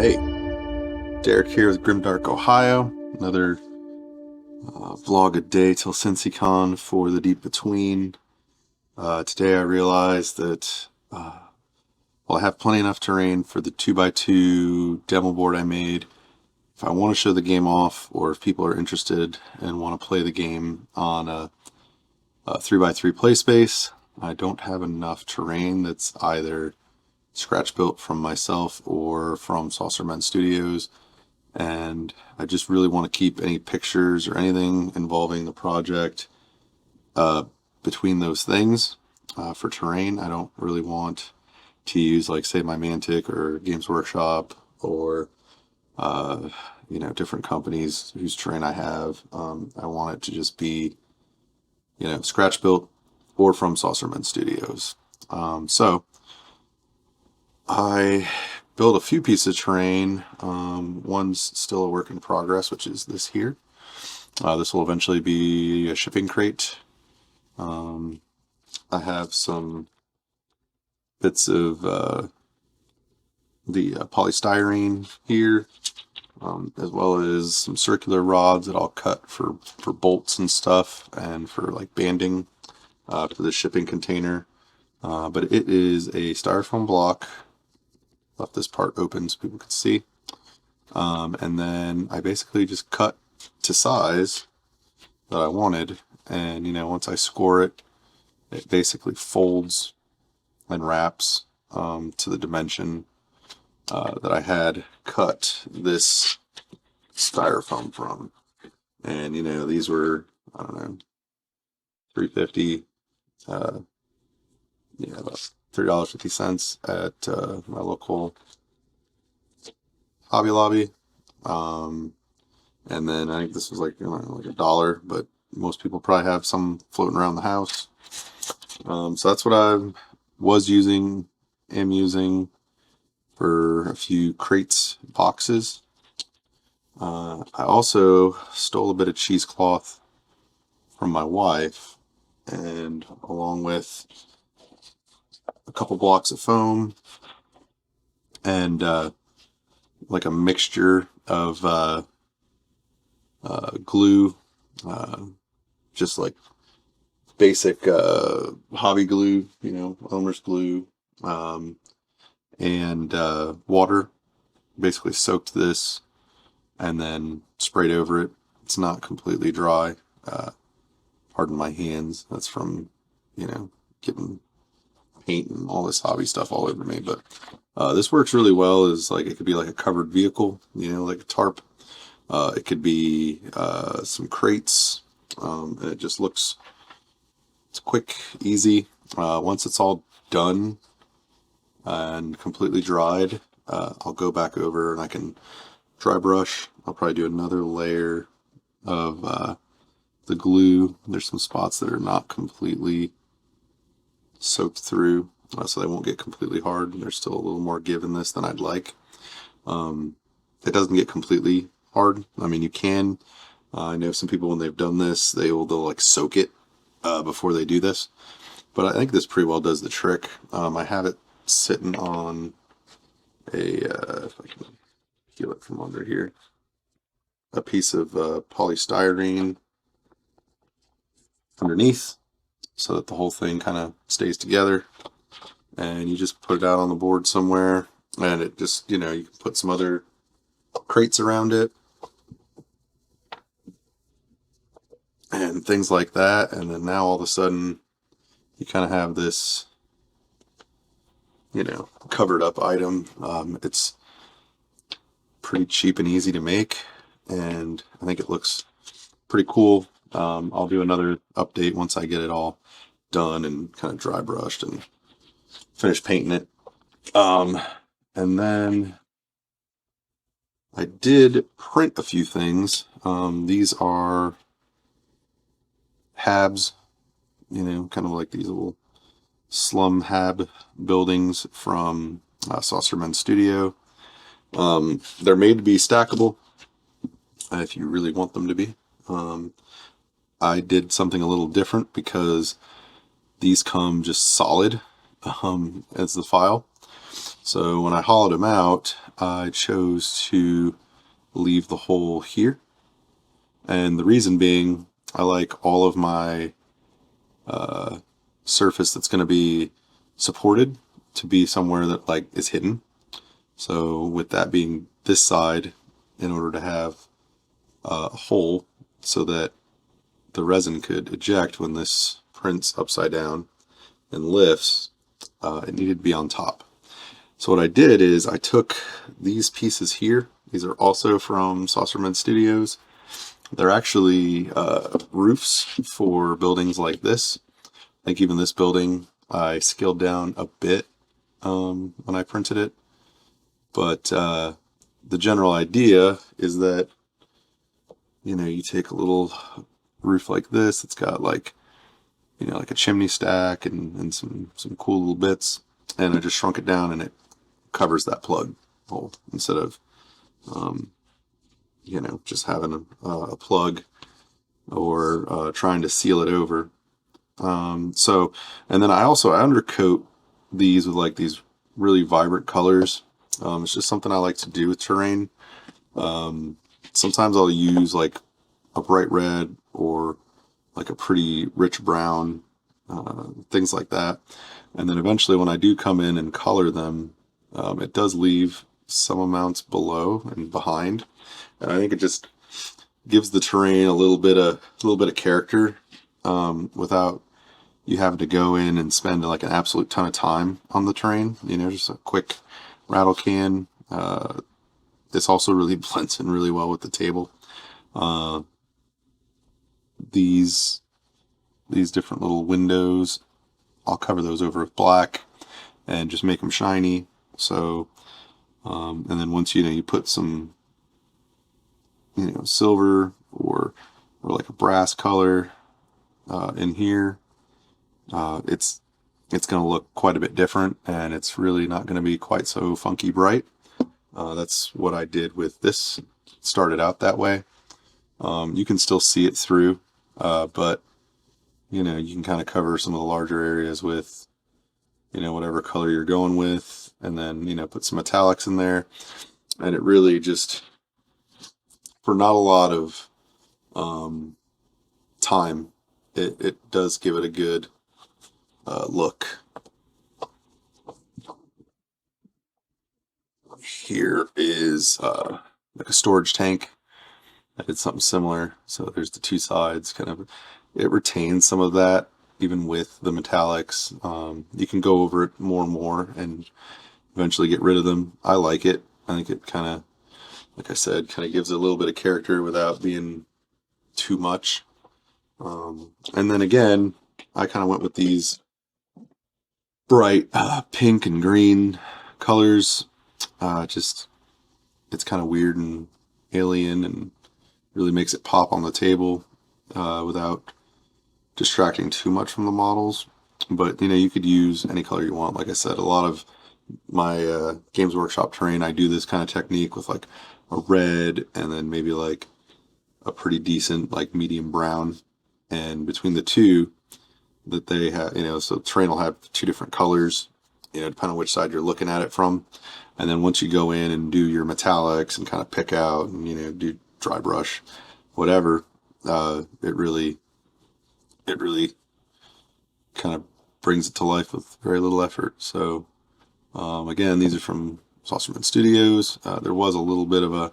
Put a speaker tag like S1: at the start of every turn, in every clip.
S1: Hey, Derek here with Grimdark, Ohio. Another vlog a day till CincyCon for the Deep Between. Today I realized that I have plenty enough terrain for the 2x2 demo board I made. If I want to show the game off, or if people are interested and want to play the game on a 3x3 play space, I don't have enough terrain that's either scratch built from myself or from Saucerman Studios, and I just really want to keep any pictures or anything involving the project between those things. For terrain, I don't really want to use, like, say, my Mantic or Games Workshop or different companies whose terrain I have. I want it to just be scratch built or from Saucerman Studios. So I built a few pieces of terrain. One's still a work in progress, which is this here. This will eventually be a shipping crate. I have some bits of the polystyrene here, as well as some circular rods that I'll cut for bolts and stuff, and for like banding for the shipping container. But it is a styrofoam block. Left this part open so people could see. And then I basically just cut to size that I wanted, and once I score it, it basically folds and wraps to the dimension that I had cut this styrofoam from. And these were, I don't know, $3.50, about $3.50 at my local Hobby Lobby. And then I think this was like $1, but most people probably have some floating around the house. So that's what I am using for a few crates, boxes. I also stole a bit of cheesecloth from my wife, and along with a couple blocks of foam and like a mixture of glue, just like basic hobby glue, owner's glue, and water. Basically soaked this and then sprayed over it. It's not completely dry. Pardon my hands. That's from getting paint and all this hobby stuff all over me. But this works really well. Is like, it could be like a covered vehicle, like a tarp. It could be some crates. And it just looks, it's quick, easy. Once it's all done and completely dried, I'll go back over and I can dry brush. I'll probably do another layer of the glue. There's some spots that are not completely soaked through, so they won't get completely hard. There's still a little more give in this than I'd like. It doesn't get completely hard. I mean, you can. I know some people, when they've done this, they'll like soak it before they do this. But I think this pretty well does the trick. I have it sitting on if I can peel it from under here, a piece of polystyrene underneath, so that the whole thing kind of stays together. And you just put it out on the board somewhere, and it just, you can put some other crates around it and things like that. And then now all of a sudden you kind of have this, covered up item. It's pretty cheap and easy to make, and I think it looks pretty cool. I'll do another update once I get it all done and kind of dry brushed and finish painting it. And then I did print a few things. These are habs, kind of like these little slum hab buildings from Saucerman Studio. They're made to be stackable if you really want them to be. I did something a little different because these come just solid as the file. So when I hollowed them out, I chose to leave the hole here. And the reason being, I like all of my surface that's going to be supported to be somewhere that like is hidden. So with that being this side, in order to have a hole so that the resin could eject when this prints upside down and lifts, it needed to be on top. So what I did is I took these pieces here. These are also from Saucerman Studios. They're actually roofs for buildings like this. Like even this building, I scaled down a bit when I printed it. But the general idea is that, you know, you take a little roof like this. It's got like, you know, like a chimney stack and some cool little bits. And I just shrunk it down and it covers that plug hole instead of, you know, just having a plug or trying to seal it over. So, and then I undercoat these with like these really vibrant colors. It's just something I like to do with terrain. Sometimes I'll use like a bright red or like a pretty rich brown, things like that. And then eventually when I do come in and color them, it does leave some amounts below and behind. And I think it just gives the terrain a little bit of character, without you having to go in and spend like an absolute ton of time on the terrain. You know, just a quick rattle can. This also really blends in really well with the table. These different little windows, I'll cover those over with black and just make them shiny. So, and then once you put some, silver or like a brass color in here, it's going to look quite a bit different, and it's really not going to be quite so funky bright. That's what I did with this. Started out that way. You can still see it through, but you can kind of cover some of the larger areas with whatever color you're going with, and then put some metallics in there, and it really just, for not a lot of time, it does give it a good look. Here is like a storage tank. I did something similar. So there's the two sides, kind of, it retains some of that even with the metallics. You can go over it more and more and eventually get rid of them. I like it. I think it kind of, like I said, kind of gives it a little bit of character without being too much. And then again, I kind of went with these bright pink and green colors. Just, it's kind of weird and alien and really makes it pop on the table without distracting too much from the models. But you could use any color you want. Like I said, a lot of my Games Workshop terrain, I do this kind of technique with like a red and then maybe like a pretty decent like medium brown, and between the two that they have, so terrain will have two different colors, depending on which side you're looking at it from. And then once you go in and do your metallics and kind of pick out and do dry brush, whatever, it really kind of brings it to life with very little effort. So again, these are from Saucerman Studios. There was a little bit of a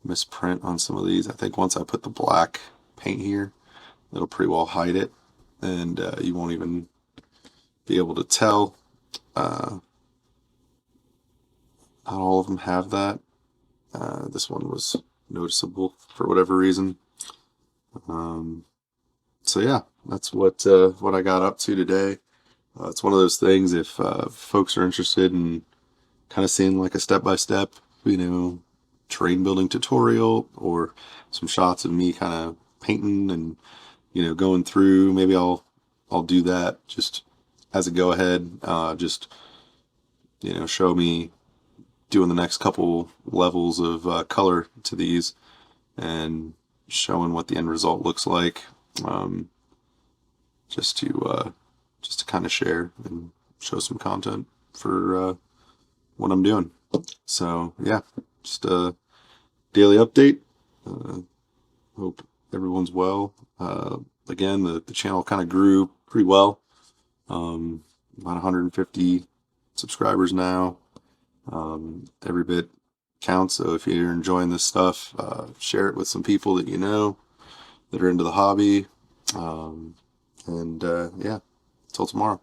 S1: misprint on some of these. I think once I put the black paint here, it'll pretty well hide it, and you won't even be able to tell. Not all of them have that. This one was noticeable for whatever reason. So yeah, that's what I got up to today. It's one of those things, if folks are interested in kind of seeing like a step-by-step, terrain building tutorial, or some shots of me kind of painting and going through, maybe I'll do that just as a go ahead. Just show me doing the next couple levels of color to these and showing what the end result looks like, just to kind of share and show some content for what I'm doing. So yeah, just a daily update. Hope everyone's well. Again, the channel kind of grew pretty well. About 150 subscribers now. Every bit counts. So if you're enjoying this stuff, share it with some people that you know that are into the hobby. And yeah, till tomorrow.